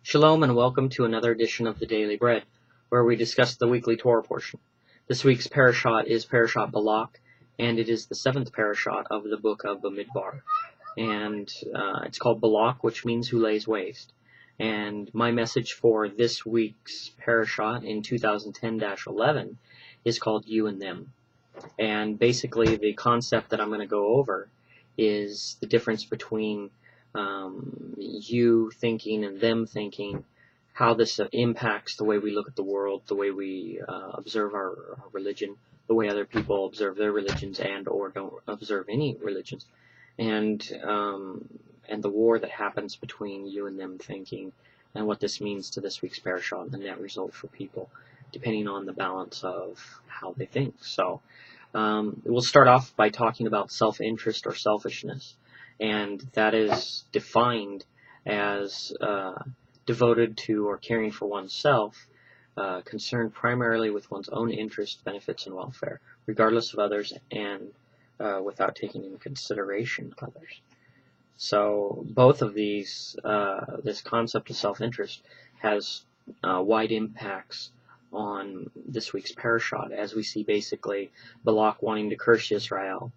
Shalom and welcome to another edition of the Daily Bread, where we discuss the weekly Torah portion. This week's Parashat is Parashat Balak, and it is the 7th Parashat of the book of Bamidbar. And it's called Balak, which means who lays waste. And my message for this week's Parashat in 2010-11 is called You and Them. And basically the concept that I'm going to go over is the difference between you thinking and them thinking, how this impacts the way we look at the world, the way we observe our religion, the way other people observe their religions and or don't observe any religions, and the war that happens between you and them thinking, and what this means to this week's parasha and the net result for people, depending on the balance of how they think. So we'll start off by talking about self-interest or selfishness. And that is defined as devoted to or caring for oneself, concerned primarily with one's own interests, benefits, and welfare, regardless of others and without taking into consideration others. So both of these, this concept of self-interest has wide impacts on this week's parashat, as we see basically Balak wanting to curse Israel,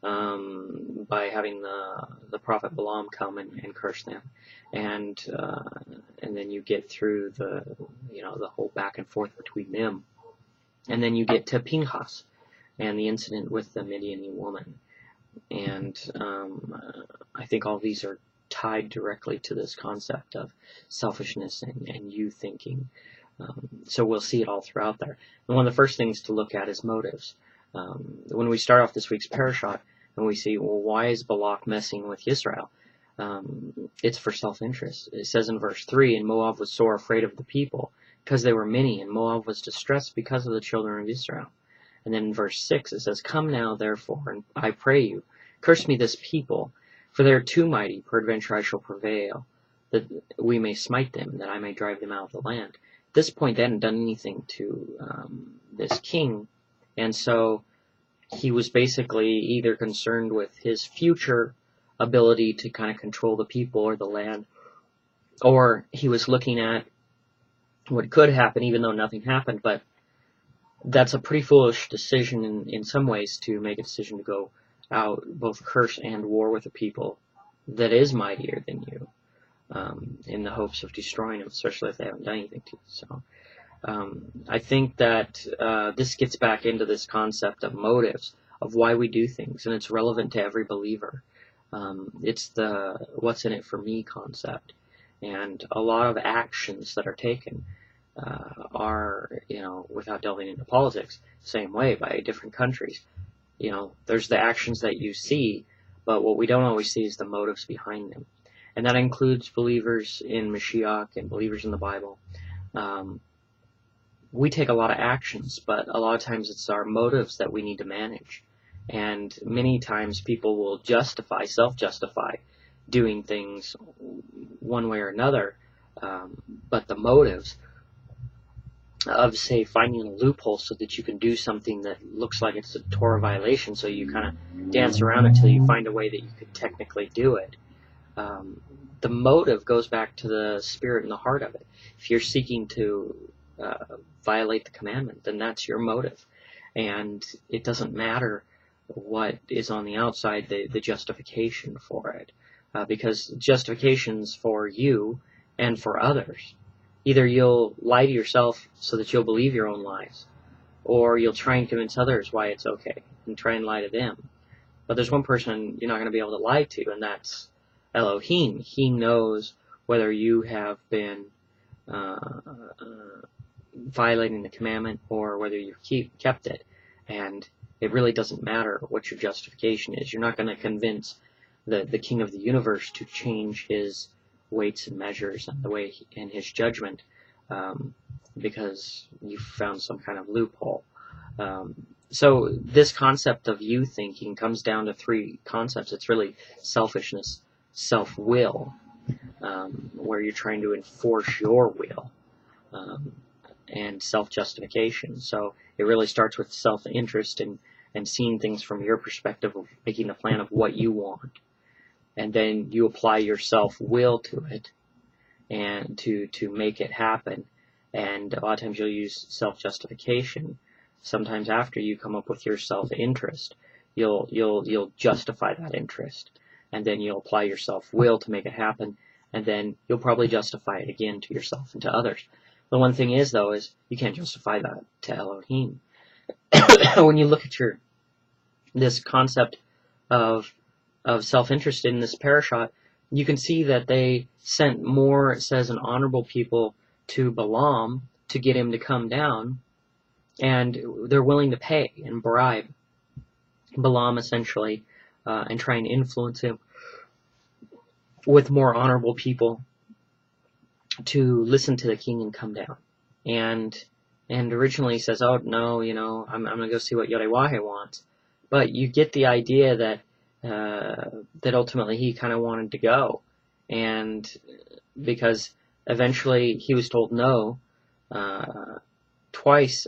by having the prophet Balaam come and curse them, and then you get through the whole back and forth between them, and then you get to Pinchas and the incident with the Midianite woman, and I think all these are tied directly to this concept of selfishness and you thinking. So we'll see it all throughout there. And one of the first things to look at is motives. When we start off this week's parashat and we see, well, why is Balak messing with Israel? It's for self-interest. It says in verse 3, and Moab was sore afraid of the people because they were many, and Moab was distressed because of the children of Israel. And then in verse 6 it says, come now therefore, and I pray you, curse me this people, for they are too mighty, peradventure I shall prevail, that we may smite them, that I may drive them out of the land. At this point they hadn't done anything to this king, and so he was basically either concerned with his future ability to kind of control the people or the land, or he was looking at what could happen even though nothing happened. But that's a pretty foolish decision in some ways, to make a decision to go out, both curse and war with a people that is mightier than you, in the hopes of destroying them, especially if they haven't done anything to you. So I think that this gets back into this concept of motives, of why we do things, and it's relevant to every believer. It's the what's in it for me concept, and a lot of actions that are taken are, without delving into politics, same way by different countries. There's the actions that you see, but what we don't always see is the motives behind them. And that includes believers in Mashiach and believers in the Bible. We take a lot of actions, but a lot of times it's our motives that we need to manage. And many times people will self-justify doing things one way or another, but the motives of, say, finding a loophole so that you can do something that looks like it's a Torah violation, so you kind of dance around it until you find a way that you could technically do it. The motive goes back to the spirit and the heart of it. If you're seeking to violate the commandment, then that's your motive. And it doesn't matter what is on the outside, the justification for it. Because justification's for you and for others. Either you'll lie to yourself so that you'll believe your own lies, or you'll try and convince others why it's okay and try and lie to them. But there's one person you're not going to be able to lie to, and that's Elohim. He knows whether you have been violating the commandment or whether you've kept it. And it really doesn't matter what your justification is. You're not going to convince the King of the universe to change his weights and measures and the way in his judgment, because you found some kind of loophole. So this concept of you thinking comes down to three concepts. It's really selfishness, self-will, where you're trying to enforce your will, and self-justification. So it really starts with self-interest and seeing things from your perspective of making a plan of what you want. And then you apply your self-will to it, and to make it happen. And a lot of times you'll use self-justification. Sometimes after you come up with your self-interest, you'll justify that interest, and then you'll apply your self-will to make it happen, and then you'll probably justify it again to yourself and to others. The one thing is, though, is you can't justify that to Elohim. When you look at this concept of self-interest in this parashat, you can see that they sent more, it says, an honorable people to Balaam to get him to come down, and they're willing to pay and bribe Balaam essentially and try and influence him with more honorable people to listen to the king and come down. And originally he says, oh no, I'm gonna go see what Yodewahe wants. But you get the idea that that ultimately he kind of wanted to go, and because eventually he was told no twice,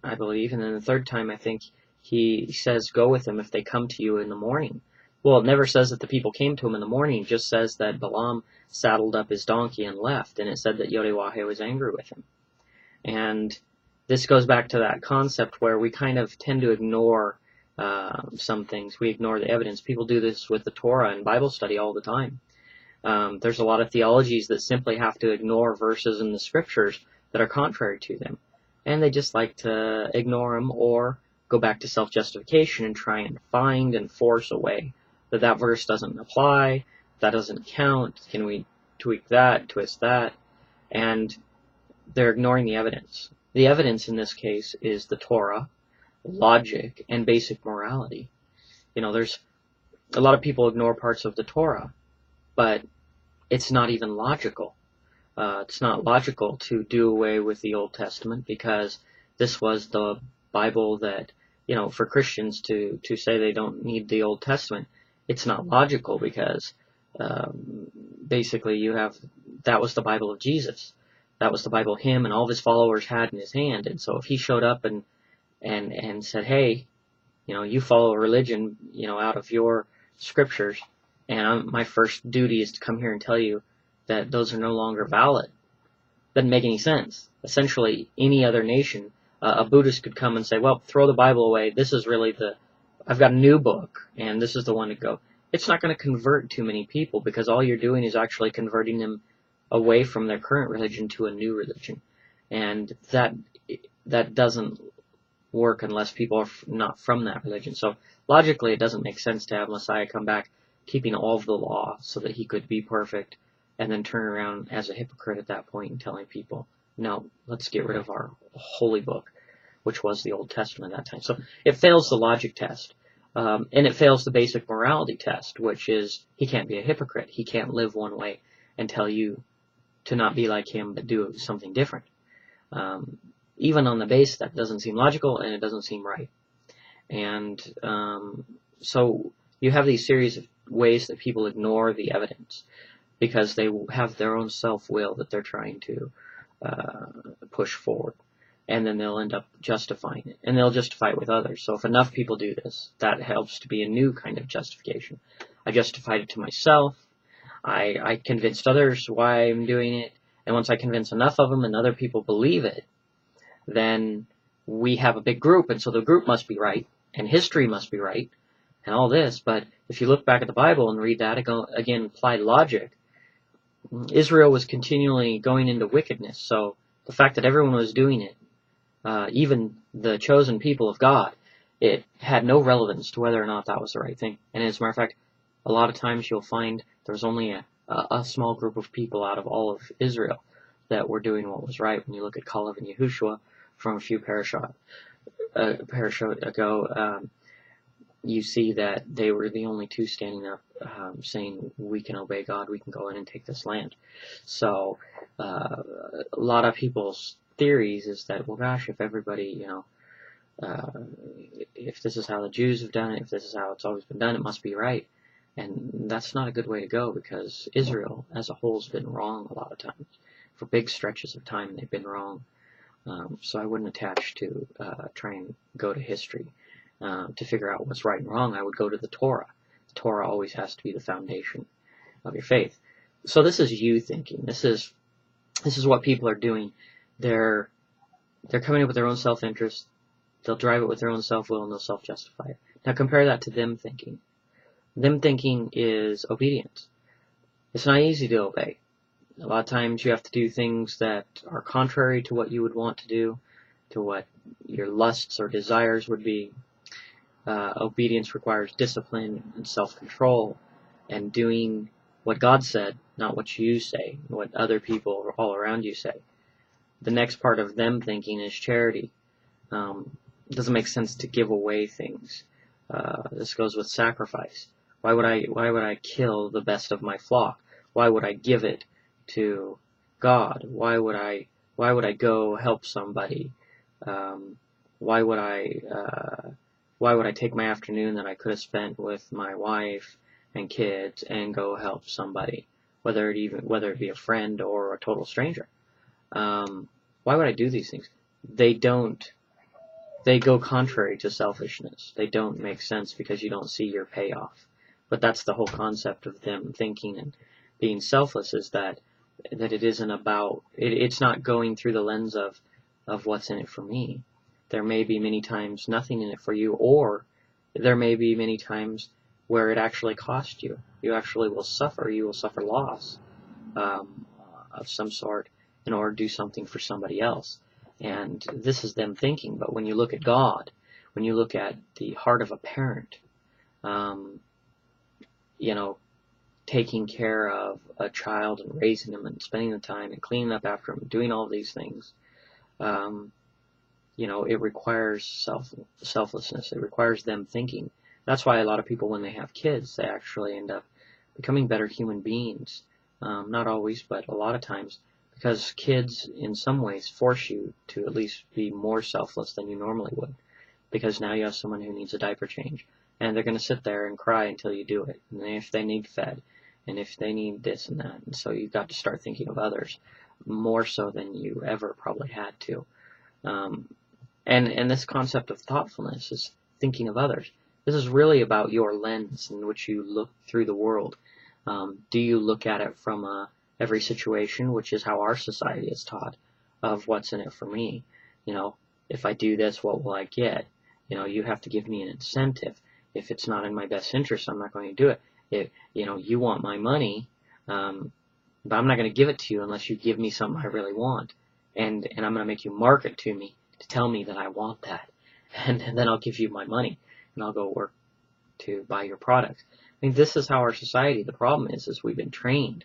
I believe, and then the third time I think he says go with them if they come to you in the morning. Well, it never says that the people came to him in the morning. It just says that Balaam saddled up his donkey and left, and it said that Yodewahe was angry with him. And this goes back to that concept where we kind of tend to ignore some things. We ignore the evidence. People do this with the Torah and Bible study all the time. There's a lot of theologies that simply have to ignore verses in the scriptures that are contrary to them, and they just like to ignore them or go back to self-justification and try and find and force a way that verse doesn't apply, that doesn't count, can we tweak that, twist that, and they're ignoring the evidence. The evidence in this case is the Torah, logic, and basic morality. There's a lot of people ignore parts of the Torah, but it's not even logical. It's not logical to do away with the Old Testament, because this was the Bible that, for Christians to say they don't need the Old Testament, it's not logical, because basically that was the Bible of Jesus. That was the Bible him and all of his followers had in his hand. And so if he showed up and said, hey, you follow a religion, out of your scriptures, and my first duty is to come here and tell you that those are no longer valid, doesn't make any sense. Essentially, any other nation, a Buddhist could come and say, well, throw the Bible away. This is really I've got a new book, and this is the one to go. It's not going to convert too many people, because all you're doing is actually converting them away from their current religion to a new religion. And that doesn't work unless people are not from that religion. So logically, it doesn't make sense to have Messiah come back keeping all of the law so that he could be perfect, and then turn around as a hypocrite at that point and telling people, no, let's get rid of our holy book, which was the Old Testament at that time. So it fails the logic test, and it fails the basic morality test, which is he can't be a hypocrite. He can't live one way and tell you to not be like him but do something different. Even on the base, that doesn't seem logical, and it doesn't seem right. And so you have these series of ways that people ignore the evidence, because they have their own self-will that they're trying to push forward. And then they'll end up justifying it. And they'll justify it with others. So if enough people do this, that helps to be a new kind of justification. I justified it to myself. I convinced others why I'm doing it. And once I convince enough of them and other people believe it, then we have a big group. And so the group must be right. And history must be right. And all this. But if you look back at the Bible and read that, again, applied logic, Israel was continually going into wickedness. So the fact that everyone was doing it, even the chosen people of God, it had no relevance to whether or not that was the right thing. And as a matter of fact, a lot of times you'll find there's only a small group of people out of all of Israel that were doing what was right. When you look at Caleb and Yahushua from a few Parashat ago, you see that they were the only two standing up saying, we can obey God, we can go in and take this land. So a lot of people's theories is that, well, gosh, if everybody, if this is how the Jews have done it, if this is how it's always been done, it must be right. And that's not a good way to go, because Israel as a whole has been wrong a lot of times. For big stretches of time, they've been wrong. So I wouldn't attach to try and go to history to figure out what's right and wrong. I would go to the Torah. Torah always has to be the foundation of your faith. So this is you thinking. This is This is what people are doing. They're coming up with their own self-interest. They'll drive it with their own self-will, and they'll self-justify it. Now compare that to them thinking. Them thinking is obedience. It's not easy to obey. A lot of times you have to do things that are contrary to what you would want to do, to what your lusts or desires would be. Obedience requires discipline and self-control and doing what God said, not what you say, what other people all around you say. The next part of them thinking is charity. It doesn't make sense to give away things. This goes with sacrifice. Why would I kill the best of my flock? Why would I give it to God? Why would I go help somebody? Why would I take my afternoon that I could have spent with my wife and kids and go help somebody, whether it be a friend or a total stranger? Why would I do these things? They go contrary to selfishness. They don't make sense because you don't see your payoff. But that's the whole concept of them thinking and being selfless, is that it isn't about, it's not going through the lens of what's in it for me. There may be many times nothing in it for you, or there may be many times where it actually costs you. You actually will suffer. You will suffer loss of some sort in order to do something for somebody else. And this is them thinking. But when you look at God, when you look at the heart of a parent, taking care of a child and raising them and spending the time and cleaning up after them, doing all these things, it requires selflessness. It requires them thinking. That's why a lot of people, when they have kids, they actually end up becoming better human beings. Not always, but a lot of times, because kids in some ways force you to at least be more selfless than you normally would, because now you have someone who needs a diaper change, and they're going to sit there and cry until you do it, and if they need fed, and if they need this and that. And so you've got to start thinking of others more so than you ever probably had to. And this concept of thoughtfulness is thinking of others. This is really about your lens in which you look through the world. Do you look at it from every situation, which is how our society is taught, of what's in it for me? If I do this, what will I get? You have to give me an incentive. If it's not in my best interest, I'm not going to do it. If you want my money, but I'm not going to give it to you unless you give me something I really want, and I'm going to make you market to me to tell me that I want that, and then I'll give you my money, and I'll go work to buy your products. I mean, this is how our society. The problem is we've been trained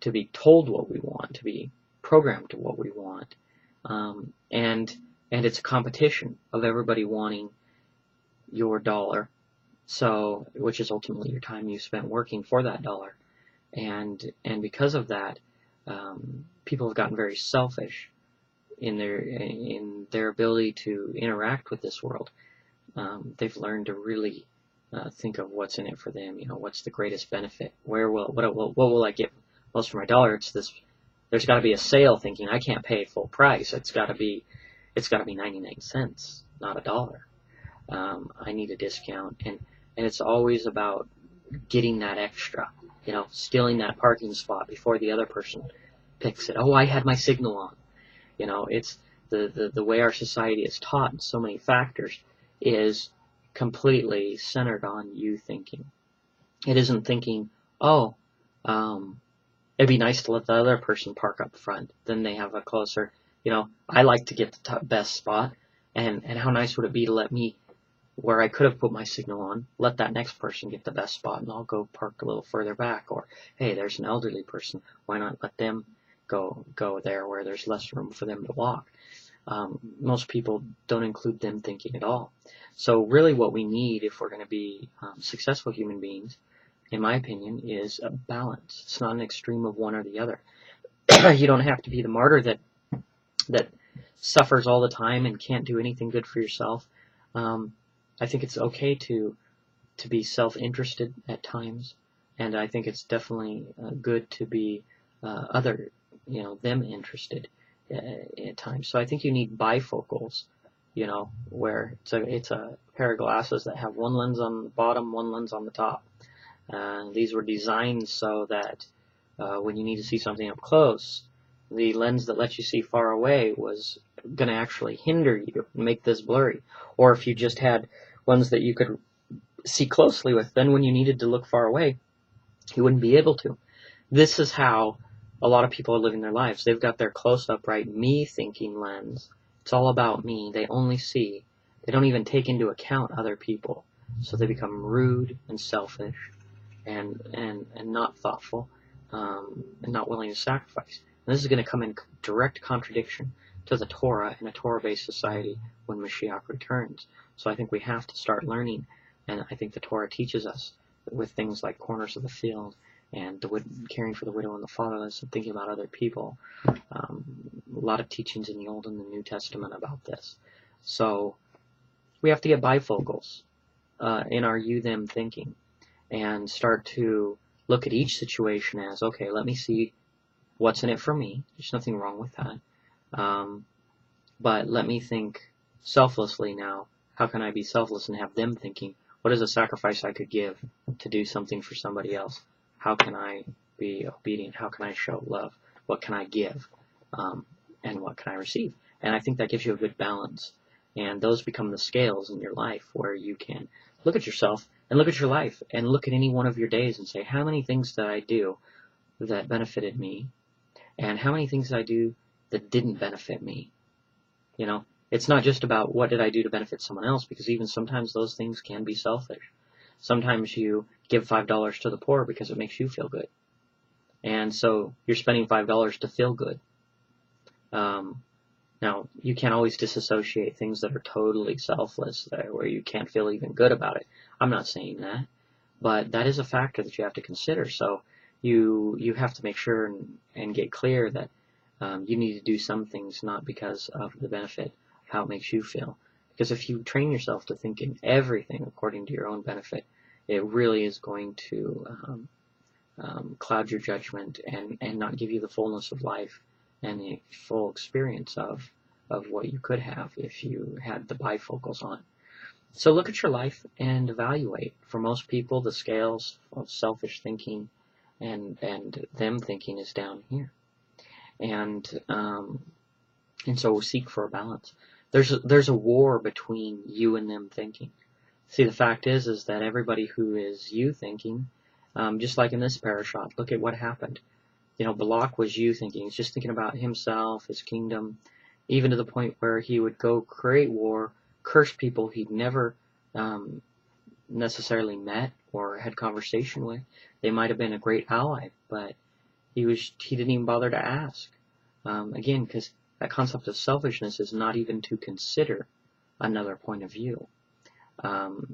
to be told what we want, to be programmed to what we want, and it's a competition of everybody wanting your dollar. So, which is ultimately your time you spent working for that dollar, and because of that, people have gotten very selfish in their ability to interact with this world. They've learned to really think of what's in it for them. What's the greatest benefit? What will I get most for my dollar? It's this. There's got to be a sale. Thinking I can't pay full price. It's got to be 99 cents, not $1. I need a discount, and it's always about getting that extra, stealing that parking spot before the other person picks it. Oh, I had my signal on. It's the way our society is taught in so many factors is completely centered on you thinking. It isn't thinking, oh, it'd be nice to let the other person park up front. Then they have a closer, I like to get the best spot, and how nice would it be to let me, where I could have put my signal on, let that next person get the best spot, and I'll go park a little further back. Or, hey, there's an elderly person. Why not let them go there where there's less room for them to walk? Most people don't include them thinking at all. So really what we need if we're going to be successful human beings, in my opinion, is a balance. It's not an extreme of one or the other. You don't have to be the martyr that suffers all the time and can't do anything good for yourself. I think it's okay to be self-interested at times, and I think it's definitely good to be them interested at times. So I think you need bifocals, where it's a pair of glasses that have one lens on the bottom, one lens on the top. These were designed so that when you need to see something up close, the lens that lets you see far away was going to actually hinder you and make this blurry. Or if you just had ones that you could see closely with, then when you needed to look far away, you wouldn't be able to. This is how a lot of people are living their lives. They've got their close-up, right, me-thinking lens. It's all about me. They only see. They don't even take into account other people. So they become rude and selfish and not thoughtful and not willing to sacrifice. And this is going to come in direct contradiction to the Torah in a Torah-based society when Mashiach returns. So I think we have to start learning, and I think the Torah teaches us with things like corners of the field and caring for the widow and the fatherless and thinking about other people. A lot of teachings in the Old and the New Testament about this. So we have to get bifocals in our you-them thinking and start to look at each situation as, okay, let me see what's in it for me. There's nothing wrong with that. But let me think selflessly now. How can I be selfless and have them thinking, what is a sacrifice I could give to do something for somebody else? How can I be obedient? How can I show love? What can I give? And what can I receive? And I think that gives you a good balance. And those become the scales in your life where you can look at yourself and look at your life and look at any one of your days and say, how many things did I do that benefited me? And how many things did I do that didn't benefit me? You know, it's not just about what did I do to benefit someone else, because even sometimes those things can be selfish. Sometimes you give $5 to the poor because it makes you feel good. And so you're spending $5 to feel good. Now, you can't always disassociate things that are totally selfless there, where you can't feel even good about it. I'm not saying that, but that is a factor that you have to consider. So you have to make sure and get clear that you need to do some things not because of the benefit, how it makes you feel. Because if you train yourself to think in everything according to your own benefit, it really is going to cloud your judgment and not give you the fullness of life and the full experience of what you could have if you had the bifocals on. So look at your life and evaluate. For most people, the scales of selfish thinking and them thinking is down here. And so we'll seek for a balance. There's a war between you and them thinking. See, the fact is that everybody who is you thinking, just like in this parashat, look at what happened. You know, Balak was you thinking. He's just thinking about himself, his kingdom, even to the point where he would go create war, curse people he'd never necessarily met or had conversation with. They might have been a great ally, but he didn't even bother to ask. Again, because that concept of selfishness is not even to consider another point of view.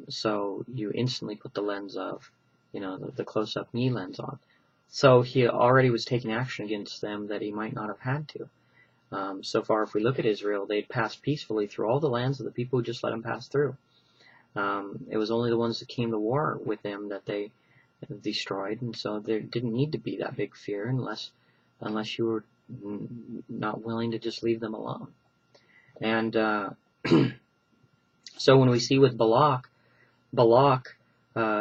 So you instantly put the lens of, you know, the close-up me lens on. So he already was taking action against them that he might not have had to. So far, if we look at Israel, they'd passed peacefully through all the lands of the people who just let them pass through. It was only the ones that came to war with them that they destroyed, and so there didn't need to be that big fear unless you were not willing to just leave them alone. And so when we see with Balak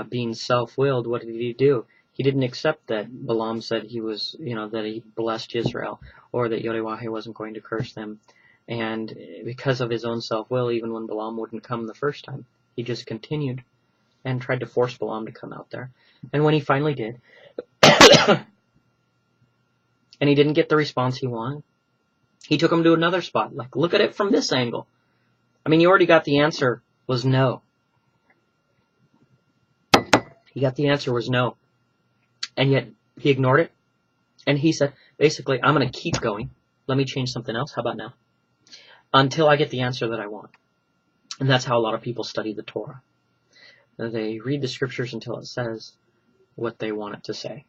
being self-willed, what did he do? He didn't accept that Balaam said he was, you know, that he blessed Israel, or that Yodewaheh wasn't going to curse them. And because of his own self-will, even when Balaam wouldn't come the first time, he just continued and tried to force Balaam to come out there. And when he finally did, and he didn't get the response he wanted, he took him to another spot. Like, look at it from this angle. I mean, you already got the answer was no. He got the answer was no. And yet, he ignored it. And he said, basically, I'm going to keep going. Let me change something else. How about now? Until I get the answer that I want. And that's how a lot of people study the Torah. They read the scriptures until it says what they want it to say.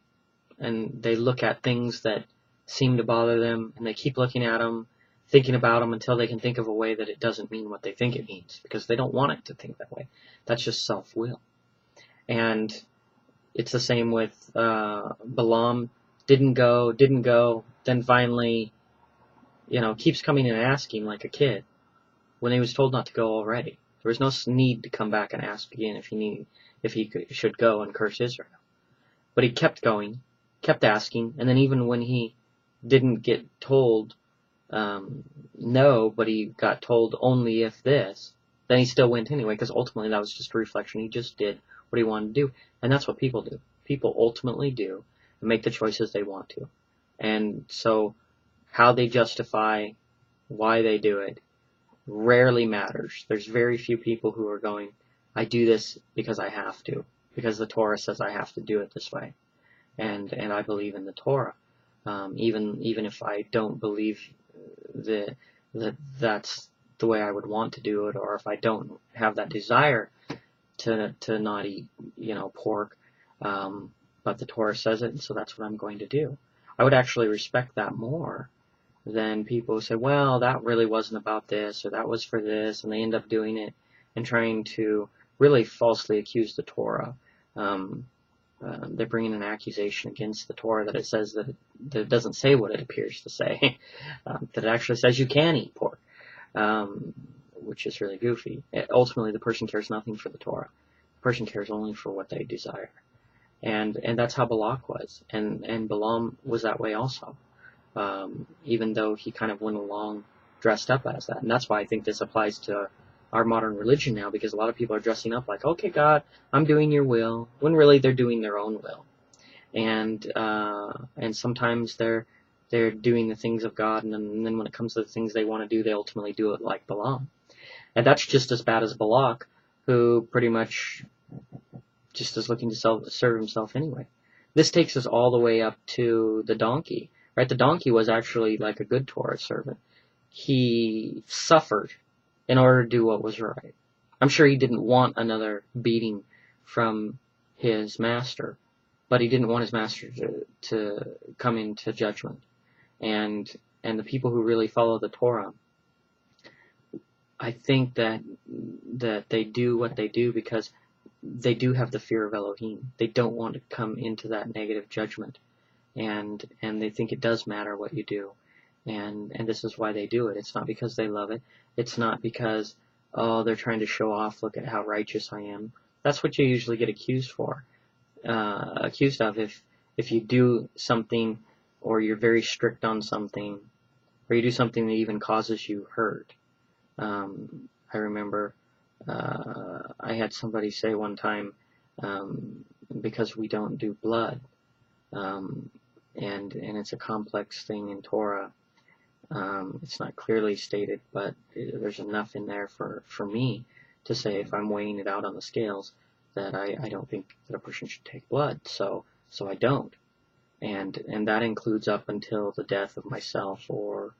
And they look at things that seem to bother them, and they keep looking at them, thinking about them until they can think of a way that it doesn't mean what they think it means, because they don't want it to think that way. That's just self-will. And it's the same with Balaam. Didn't go, then finally, you know, keeps coming and asking like a kid when he was told not to go already. There was no need to come back and ask again if he should go and curse Israel. But he kept going, kept asking, and then even when he didn't get told no, but he got told only if this, then he still went anyway, because ultimately that was just a reflection. He just did what he wanted to do. And that's what people do. People ultimately do and make the choices they want to. And so how they justify why they do it rarely matters. There's very few people who are going, I do this because I have to, because the Torah says I have to do it this way. And I believe in the Torah. Even if I don't believe that that's the way I would want to do it, or if I don't have that desire to not eat, pork, but the Torah says it, and so that's what I'm going to do. I would actually respect that more than people who say, well, that really wasn't about this, or that was for this, and they end up doing it and trying to really falsely accuse the Torah. They're bringing an accusation against the Torah that it says that it doesn't say what it appears to say, that it actually says you can eat pork, which is really goofy. Ultimately, the person cares nothing for the Torah. The person cares only for what they desire. And that's how Balak was. And Balaam was that way also, even though he kind of went along dressed up as that. And that's why I think this applies to our modern religion now, because a lot of people are dressing up like, okay, God, I'm doing your will, when really they're doing their own will. And sometimes they're doing the things of God, and then when it comes to the things they want to do, they ultimately do it like Balaam. And that's just as bad as Balak, who pretty much just is looking to serve himself anyway. This takes us all the way up to the donkey, right? The donkey was actually like a good Torah servant. He suffered in order to do what was right. I'm sure he didn't want another beating from his master, but he didn't want his master to come into judgment. And the people who really follow the Torah, I think that they do what they do because they do have the fear of Elohim. They don't want to come into that negative judgment, and they think it does matter what you do. And this is why they do it. It's not because they love it. It's not because, oh, they're trying to show off, look at how righteous I am. That's what you usually get accused of if you do something, or you're very strict on something, or you do something that even causes you hurt. I remember I had somebody say one time, because we don't do blood, and it's a complex thing in Torah. It's not clearly stated, but there's enough in there for me to say, if I'm weighing it out on the scales, that I don't think that a person should take blood, so I don't. And that includes up until the death of myself or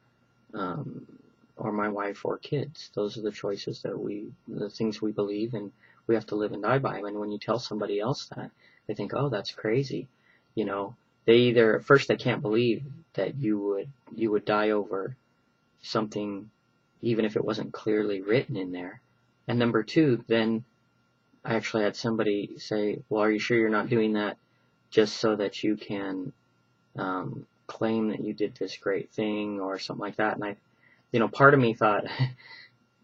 my wife or kids. Those are the choices the things we believe, and we have to live and die by them. And when you tell somebody else that, they think, oh, that's crazy. They either, at first, they can't believe that you would die over something, even if it wasn't clearly written in there. And number two, then I actually had somebody say, well, are you sure you're not doing that just so that you can claim that you did this great thing or something like that? And part of me thought,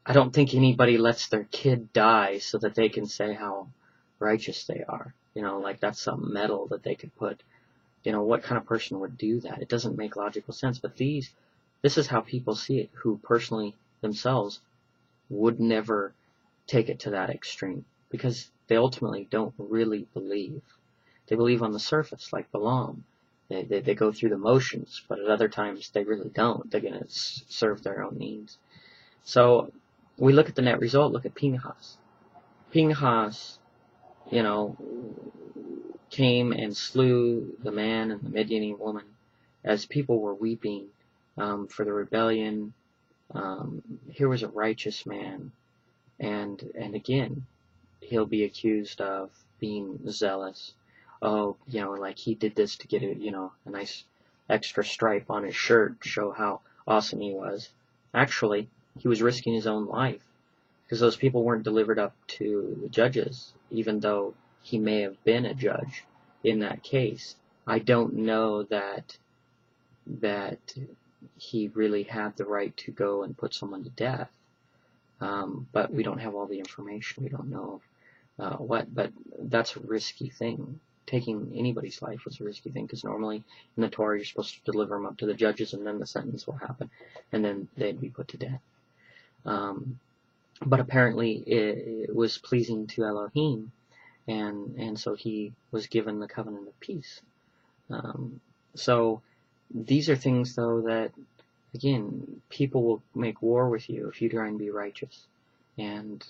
I don't think anybody lets their kid die so that they can say how righteous they are. Like that's some medal that they could put. What kind of person would do that? It doesn't make logical sense. But this is how people see it, who personally themselves would never take it to that extreme, because they ultimately don't really believe. They believe on the surface, like Balaam. They go through the motions, but at other times they really don't. They're going to serve their own needs. So we look at the net result. Look at Pinchas. Pinchas, came and slew the man and the Midianite woman as people were weeping for the rebellion. Here was a righteous man, and again, he'll be accused of being zealous. Oh, like he did this to get a nice extra stripe on his shirt to show how awesome he was. Actually, he was risking his own life, because those people weren't delivered up to the judges, even though he may have been a judge in that case. I don't know that he really had the right to go and put someone to death. But we don't have all the information. We don't know but that's a risky thing. taking anybody's life was a risky thing, because normally in the Torah you're supposed to deliver them up to the judges, and then the sentence will happen, and then they'd be put to death. But apparently it was pleasing to Elohim, and so he was given the covenant of peace. So these are things, though, that, again, people will make war with you if you try and be righteous. And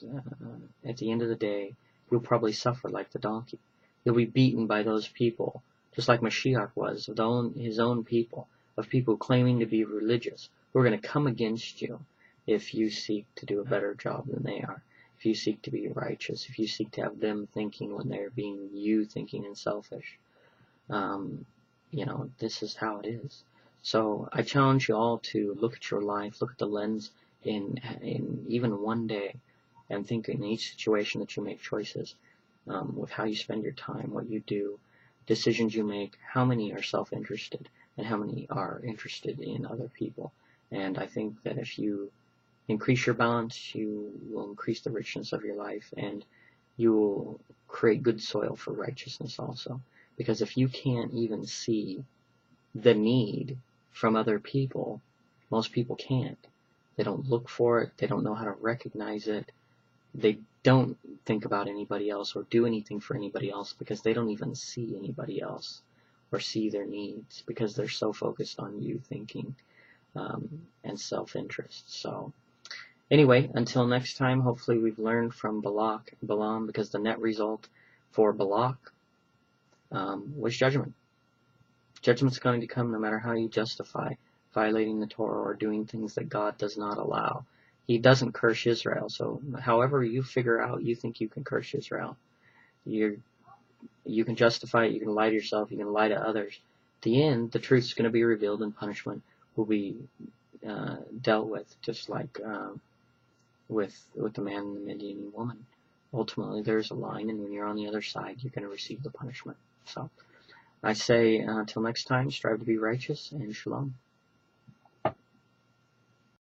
at the end of the day, you'll probably suffer like the donkey. You'll be beaten by those people, just like Mashiach was, of his own people, of people claiming to be religious, who are going to come against you if you seek to do a better job than they are, if you seek to be righteous, if you seek to have them thinking when they're being you thinking and selfish. This is how it is. So I challenge you all to look at your life, look at the lens in even one day, and think in each situation that you make choices, with how you spend your time, what you do, decisions you make, how many are self-interested, and how many are interested in other people. And I think that if you increase your balance, you will increase the richness of your life, and you will create good soil for righteousness also. Because if you can't even see the need from other people, most people can't. They don't look for it. They don't know how to recognize it. They don't think about anybody else or do anything for anybody else, because they don't even see anybody else or see their needs, because they're so focused on you thinking and self-interest. So anyway, until next time, hopefully we've learned from Balaam, because the net result for Balak was judgment. Judgment's going to come no matter how you justify violating the Torah or doing things that God does not allow. He doesn't curse Israel, so however you figure out you think you can curse Israel, you can justify it, you can lie to yourself, you can lie to others. At the end, the truth is going to be revealed, and punishment will be dealt with, just like with the man and the Midian woman. Ultimately, there's a line, and when you're on the other side, you're going to receive the punishment. So I say, until next time, strive to be righteous, and shalom.